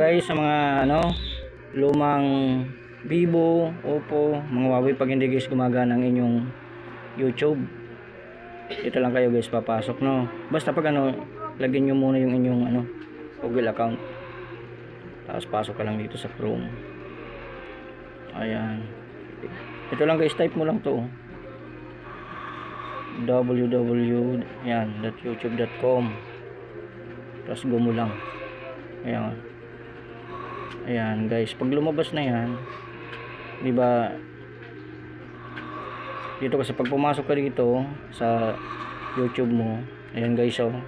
Guys, sa mga lumang Vivo, Oppo, mga Huawei, pag hindi guys gumagana ang inyong YouTube, ito lang kayo guys papasok, no. Basta pag lagyan nyo muna yung inyong Google account, tapos pasok ka lang dito sa Chrome. Ayan, ito lang guys, type mo lang to www.youtube.com, tapos go mo lang. Ayan guys, pag lumabas na yan, di ba, dito kasi pag pumasok ka dito sa YouTube mo, ayan guys, yung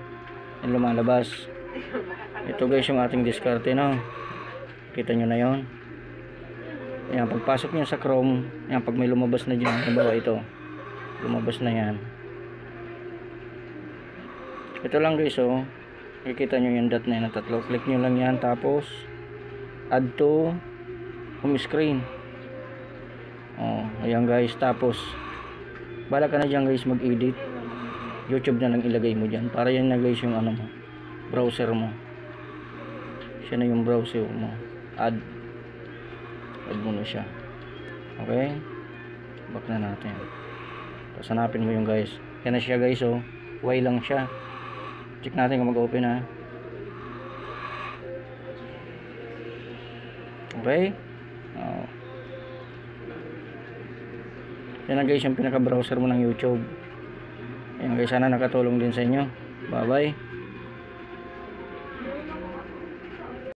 lumalabas. Ito guys yung ating diskarte, no. Kita nyo na yon. Ayan, pagpasok nyo sa Chrome, ayan, pag may lumabas na dyan, halimbawa ito, lumabas na yan. Ito lang guys, makikita nyo yung dot na yan, tatlo. Click nyo lang yan, tapos add to home screen. Ayan guys, tapos bala ka na dyan guys mag-edit. YouTube na lang ilagay mo dyan, para yan na guys yung browser mo. Siya na yung browser mo. Add mo na siya. Okay, back na natin. Tapos hanapin mo yung guys, yan na siya guys, Y lang siya. Check natin kung mag-open na. Okay. Yan na guys yung pinaka browser mo ng YouTube. Ayan guys, sana nakatulong din sa inyo. Bye bye.